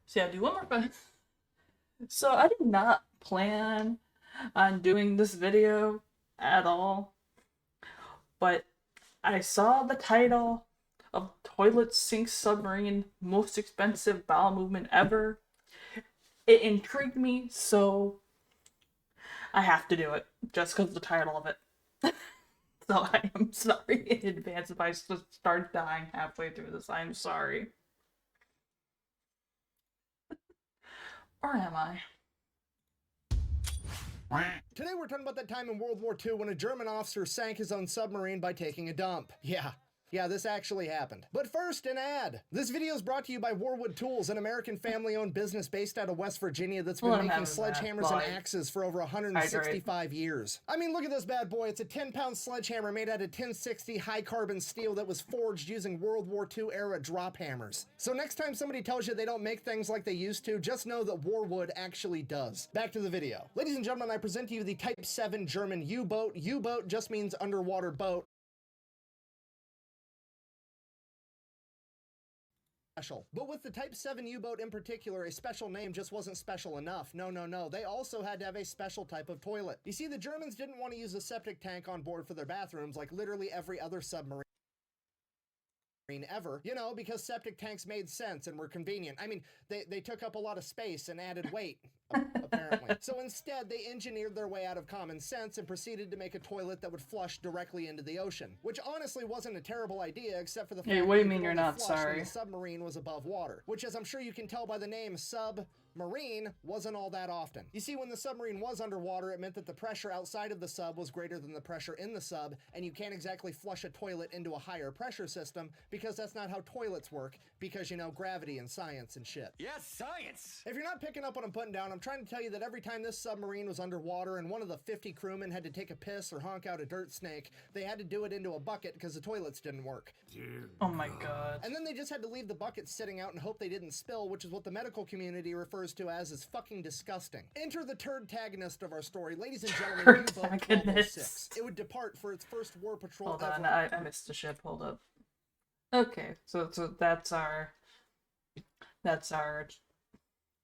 So yeah, do one more fun. So I did not plan on doing this video at all, but I saw the title of Toilet Sink Submarine Most Expensive Bowel Movement Ever. It intrigued me, so I have to do it just because of the title of it. So I am sorry in advance if I start dying halfway through this. I'm sorry. Or am I? Today we're talking about that time in World War II when a German officer sank his own submarine by taking a dump. Yeah, this actually happened. But first, an ad. This video is brought to you by Warwood Tools, an American family-owned business based out of West Virginia that's been making sledgehammers and axes for over 165 years. I mean, look at this bad boy. It's a 10-pound sledgehammer made out of 1060 high-carbon steel that was forged using World War II-era drop hammers. So next time somebody tells you they don't make things like they used to, just know that Warwood actually does. Back to the video. Ladies and gentlemen, I present to you the Type 7 German U-boat. U-boat just means underwater boat. But with the Type 7 U-boat in particular, a special name just wasn't special enough. No. They also had to have a special type of toilet. You see, the Germans didn't want to use a septic tank on board for their bathrooms like literally every other submarine ever, you know, because septic tanks made sense and were convenient. I mean, they took up a lot of space and added weight, apparently. So instead, they engineered their way out of common sense and proceeded to make a toilet that would flush directly into the ocean, which honestly wasn't a terrible idea, except for the fact what do you that mean you're not sorry? The submarine was above water, which, as I'm sure you can tell by the name submarine, wasn't all that often. You see, when the submarine was underwater, it meant that the pressure outside of the sub was greater than the pressure in the sub, and you can't exactly flush a toilet into a higher pressure system, because that's not how toilets work, because, you know, gravity and science and shit. Yes, science! If you're not picking up what I'm putting down, I'm trying to tell you that every time this submarine was underwater and one of the 50 crewmen had to take a piss or honk out a dirt snake, they had to do it into a bucket because the toilets didn't work. Oh my god. And then they just had to leave the bucket sitting out and hope they didn't spill, which is what the medical community refers to as is fucking disgusting. Enter the turd-tagonist of our story. Ladies and gentlemen, U-boat 1206. It would depart for its first war patrol Hold ever. on, I missed the ship. Hold up. Okay, so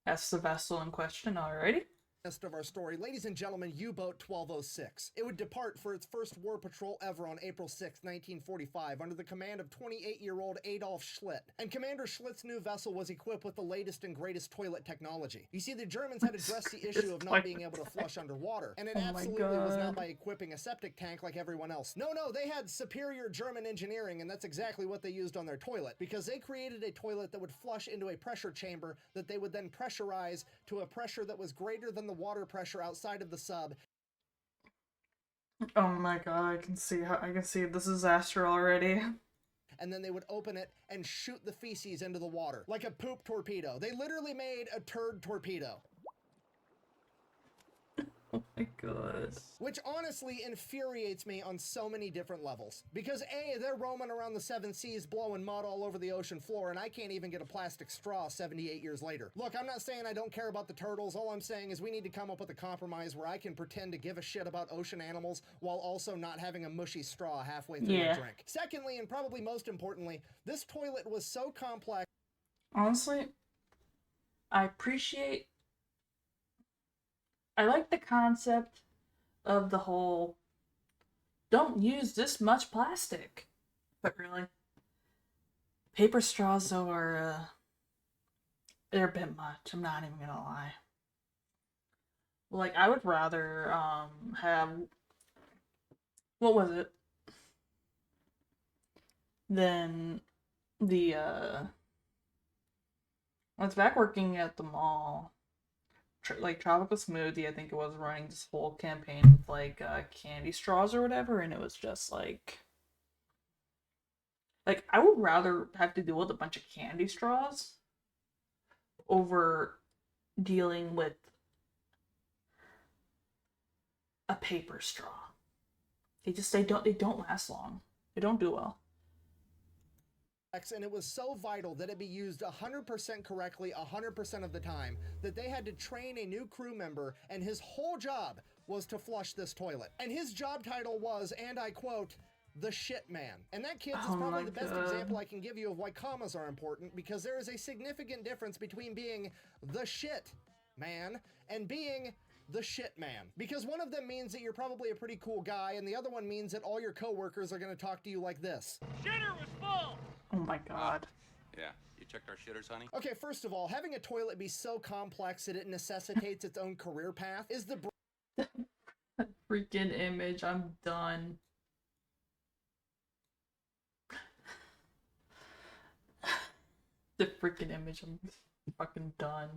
that's the vessel in question, alrighty. Of our story. Ladies and gentlemen, U-boat 1206. It would depart for its first war patrol ever on April 6, 1945, under the command of 28-year-old Adolf Schlitt. And Commander Schlitt's new vessel was equipped with the latest and greatest toilet technology. You see, the Germans had addressed the issue of not being able to flush underwater, and it absolutely was not by equipping a septic tank like everyone else. No, they had superior German engineering, and that's exactly what they used on their toilet, because they created a toilet that would flush into a pressure chamber that they would then pressurize to a pressure that was greater than the water pressure outside of the sub. Oh my god, I can see the disaster already. And then they would open it and shoot the feces into the water like a poop torpedo. They literally made a turd torpedo. Oh my god. Which honestly infuriates me on so many different levels. Because A, they're roaming around the seven seas blowing mud all over the ocean floor, and I can't even get a plastic straw 78 years later. Look, I'm not saying I don't care about the turtles. All I'm saying is we need to come up with a compromise where I can pretend to give a shit about ocean animals while also not having a mushy straw halfway through my drink. Secondly, and probably most importantly, this toilet was so complex. Honestly, I like the concept of the whole don't use this much plastic. But really, paper straws though are they're a bit much, I'm not even gonna lie. Like, I would rather have, what was it? Than the I was back working at the mall. Like Tropical Smoothie, I think it was running this whole campaign with like candy straws or whatever, and it was just like I would rather have to deal with a bunch of candy straws over dealing with a paper straw. They don't last long. They don't do well. And it was so vital that it be used 100% correctly 100% of the time that they had to train a new crew member, and his whole job was to flush this toilet. And his job title was, and I quote, the shit man. And that, kids, is Oh probably my the best God. example I can give you of why commas are important, because there is a significant difference between being the shit man and being the shit man. Because one of them means that you're probably a pretty cool guy, and the other one means that all your coworkers are going to talk to you like this. Shitter was full! Oh my God. Yeah, you checked our shitters, honey? Okay, first of all, having a toilet be so complex that it necessitates its own career path is the Freaking image, I'm done. The freaking image, I'm fucking done.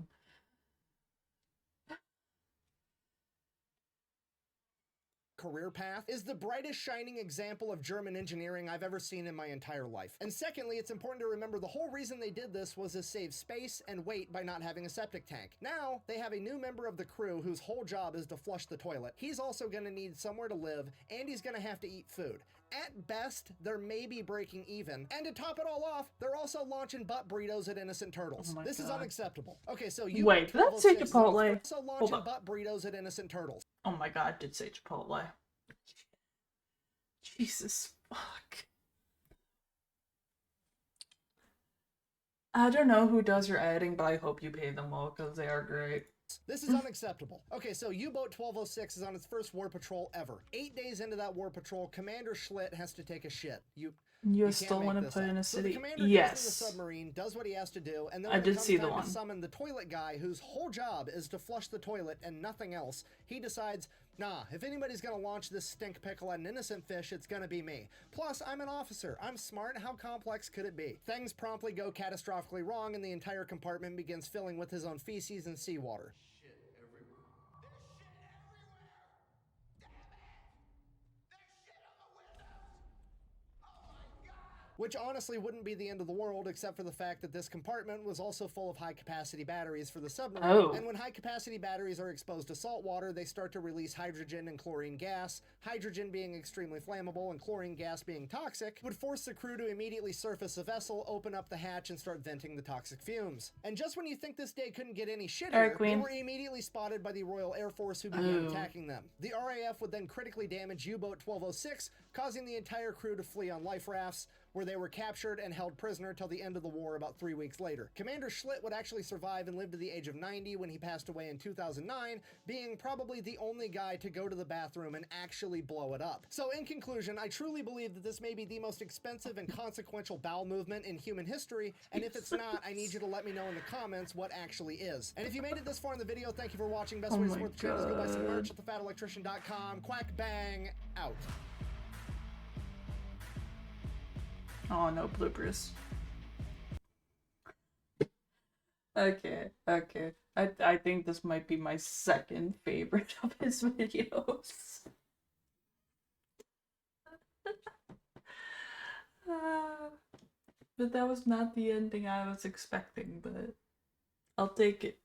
career path is the brightest shining example of German engineering I've ever seen in my entire life. And secondly, it's important to remember the whole reason they did this was to save space and weight by not having a septic tank. Now, they have a new member of the crew whose whole job is to flush the toilet. He's also going to need somewhere to live, and he's going to have to eat food. At best, they're maybe breaking even. And to top it all off, they're also launching butt burritos at innocent turtles. Oh my This is God. unacceptable. Okay, so you Wait, did that say 1206 is Chipotle? also Hold launching up. butt burritos at innocent turtles. Oh my God, I did say Chipotle. Jesus fuck. I don't know who does your editing, but I hope you pay them well because they are great. This is unacceptable. Okay, so U-Boat 1206 is on its first war patrol ever. 8 days into that war patrol, Commander Schlitt has to take a shit. You You can't still make want to this put up. in a So the city? commander goes Yes. in the submarine, does what he has to do, and then I when it did comes see the time one. to summon the toilet guy whose whole job is to flush the toilet and nothing else, he decides, nah, if anybody's gonna launch this stink pickle at an innocent fish, it's gonna be me. Plus, I'm an officer. I'm smart. How complex could it be? Things promptly go catastrophically wrong, and the entire compartment begins filling with his own feces and seawater. Which honestly wouldn't be the end of the world, except for the fact that this compartment was also full of high-capacity batteries for the submarine. Oh. And when high-capacity batteries are exposed to salt water, they start to release hydrogen and chlorine gas. Hydrogen being extremely flammable and chlorine gas being toxic would force the crew to immediately surface a vessel, open up the hatch, and start venting the toxic fumes. And just when you think this day couldn't get any shittier, Alright, they Queen. were immediately spotted by the Royal Air Force, who began Oh. attacking them. The RAF would then critically damage U-Boat 1206, causing the entire crew to flee on life rafts, where they were captured and held prisoner till the end of the war about 3 weeks later. Commander Schlitt would actually survive and live to the age of 90 when he passed away in 2009, being probably the only guy to go to the bathroom and actually blow it up. So in conclusion, I truly believe that this may be the most expensive and consequential bowel movement in human history, and if it's not, I need you to let me know in the comments what actually is. And if you made it this far in the video, thank you for watching. Best Oh way to my support the channel is go buy some God. merch at thefatelectrician.com. Quack bang, out. Oh, no bloopers. Okay. I think this might be my second favorite of his videos. But that was not the ending I was expecting, but I'll take it.